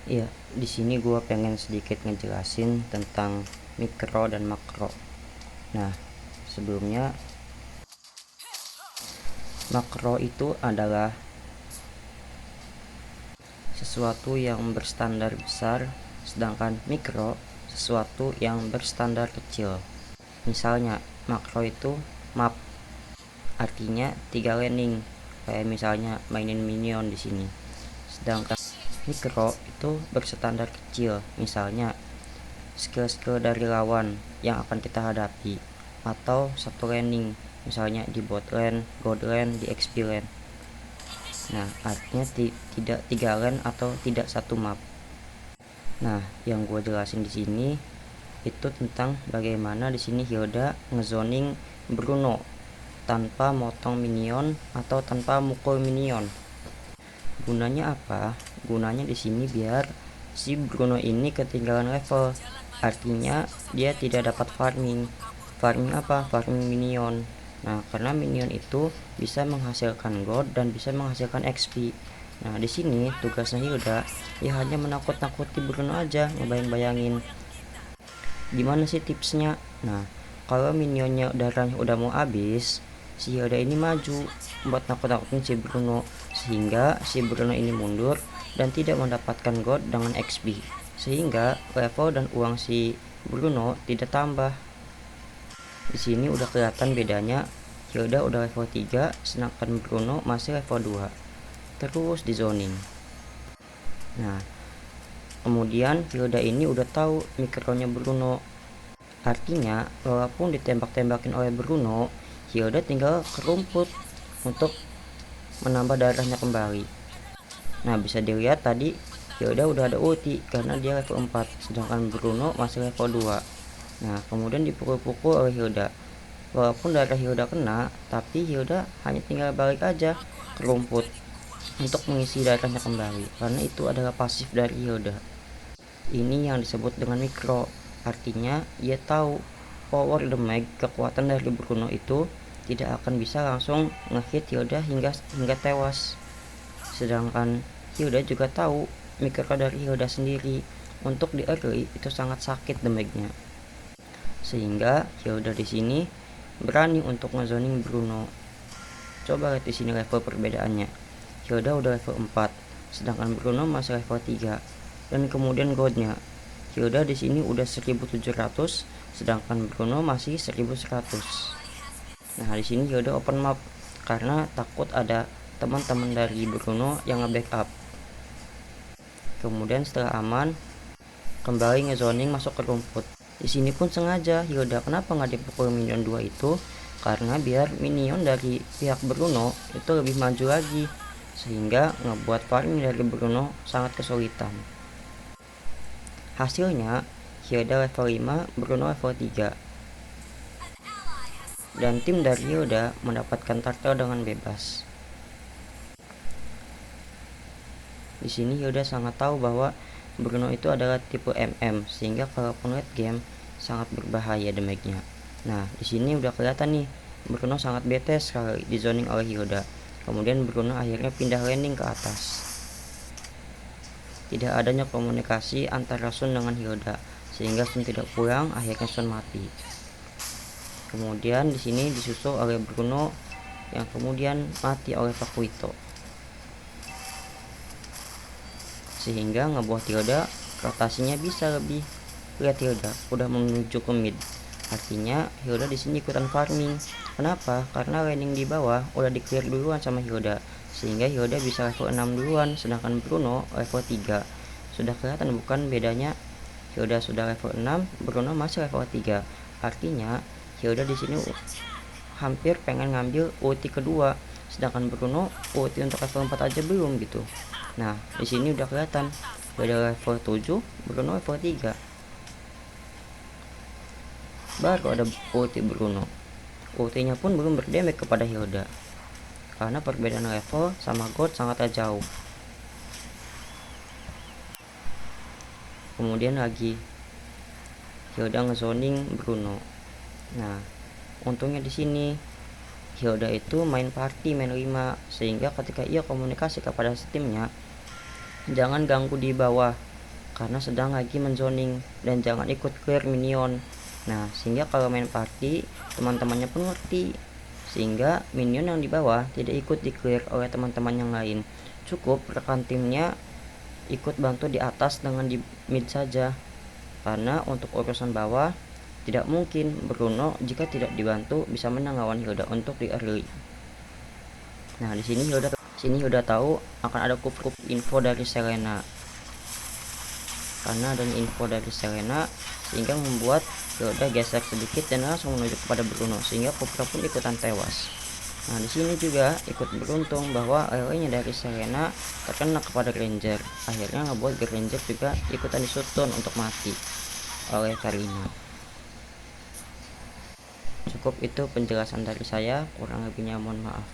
Iya, di sini gua pengen sedikit ngejelasin tentang mikro dan makro. Nah, sebelumnya makro itu adalah sesuatu yang berstandar besar, sedangkan mikro sesuatu yang berstandar kecil. Misalnya, makro itu map, artinya 3 landing, kayak misalnya mainin minion di sini. Sedangkan mikro itu berstandar kecil, misalnya skill-skill dari lawan yang akan kita hadapi, atau satu landing, misalnya di bot lane, gold lane, di XP lane. Nah, artinya tidak 3 lane atau tidak satu map. Nah, yang gue jelasin di sini itu tentang bagaimana di sini Hilda ngezoning Bruno tanpa motong minion atau tanpa mukul minion. Gunanya apa? Gunanya di sini biar si Bruno ini ketinggalan level. Artinya dia tidak dapat farming. Farming apa? Farming minion. Nah, karena minion itu bisa menghasilkan gold dan bisa menghasilkan XP. Nah, di sini tugasnya Hilda ya hanya menakut-nakuti Bruno aja, ngebayang-bayangin. Gimana sih tipsnya? Nah, kalau minionnya darahnya udah mau habis, si Hilda ini maju buat nakut-nakutin si Bruno, sehingga si Bruno ini mundur dan tidak mendapatkan gold dengan XP, sehingga level dan uang si Bruno tidak tambah. Di sini udah kelihatan bedanya. Hilda udah level 3, sedangkan Bruno masih level 2. Terus di zoning. Nah, kemudian Hilda ini udah tahu mikronya Bruno. Artinya, walaupun ditembak-tembakin oleh Bruno, Hilda tinggal ke rumput untuk menambah darahnya kembali. Nah, bisa dilihat tadi Hilda udah ada ulti karena dia level 4, sedangkan Bruno masih level 2. Nah, kemudian dipukul-pukul oleh Hilda. Walaupun darah Hilda kena, tapi Hilda hanya tinggal balik aja ke rumput untuk mengisi darahnya kembali, karena itu adalah pasif dari Hilda. Ini yang disebut dengan mikro. Artinya, ia tahu power damage kekuatan dari Bruno itu tidak akan bisa langsung ngehit Hilda hingga tewas. Sedangkan Hilda juga tahu mikro dari Hilda sendiri untuk di early itu sangat sakit damage-nya. Sehingga Hilda di sini berani untuk ngezoning Bruno. Coba lihat di sini level perbedaannya. Hilda udah level 4, sedangkan Bruno masih level 3. Dan kemudian goldnya, Hilda di sini udah 1700, sedangkan Bruno masih 1100. Nah, di sini Hilda open map karena takut ada teman-teman dari Bruno yang nge-backup. Kemudian setelah aman, kembali ngezoning masuk ke rumput. Di sini pun sengaja Hilda kenapa nggak dipukul minion 2 itu? Karena biar minion dari pihak Bruno itu lebih maju lagi, sehingga ngebuat farming dari Bruno sangat kesulitan. Hasilnya, Hilda level 5, Bruno level 3. Dan tim dari Hilda mendapatkan turtle dengan bebas. Di sini Hilda sangat tahu bahwa Bruno itu adalah tipe MM, sehingga kalaupun late game sangat berbahaya damage-nya. Nah, di sini udah kelihatan nih, Bruno sangat bete sekali di zoning oleh Hilda. Kemudian Bruno akhirnya pindah landing ke atas. Tidak adanya komunikasi antara Sun dengan Hilda, sehingga Sun tidak pulang, akhirnya Sun mati. Kemudian di sini disusul oleh Bruno yang kemudian mati oleh Pakuito, sehingga ngebuat Hilda rotasinya bisa lebih. Lihat Hilda udah menuju ke mid, artinya Hilda di sini ikutan farming. Kenapa? Karena landing di bawah udah di clear duluan sama Hilda, sehingga Hilda bisa level 6 duluan, sedangkan Bruno level 3. Sudah kelihatan bukan bedanya? Hilda sudah level 6, Bruno masih level 3. Artinya Hilda di sini hampir pengen ngambil ulti kedua, sedangkan Bruno ulti untuk level 4 aja belum gitu. Nah, di sini udah kelihatan beda level 7, Bruno level 3. Baru ada ulti Bruno. Ultinya pun belum berdamage kepada Hilda, karena perbedaan level sama gold sangatlah jauh. Kemudian lagi Hilda ngezoning Bruno. Nah, untungnya di sini Hilda itu main party, main 5, sehingga ketika ia komunikasi kepada timnya, jangan ganggu di bawah, karena sedang lagi menzoning, dan jangan ikut clear minion. Nah, sehingga kalau main party teman-temannya pun ngerti, sehingga minion yang di bawah tidak ikut di clear oleh teman-teman yang lain. Cukup rekan timnya ikut bantu di atas dengan di mid saja, karena untuk urusan bawah tidak mungkin Bruno jika tidak dibantu bisa menang lawan Hilda untuk di early. Nah, di sini Hilda tahu akan ada kup info dari Selena. Karena adanya info dari Selena sehingga membuat Hilda geser sedikit dan langsung menuju kepada Bruno, sehingga Kupra pun ikutan tewas. Nah, di sini juga ikut beruntung bahwa lele-nya dari Selena terkena kepada Ranger, akhirnya ngebuat Ranger juga ikutan disutun untuk mati oleh Karina. Cukup itu penjelasan dari saya, kurang lebihnya mohon maaf.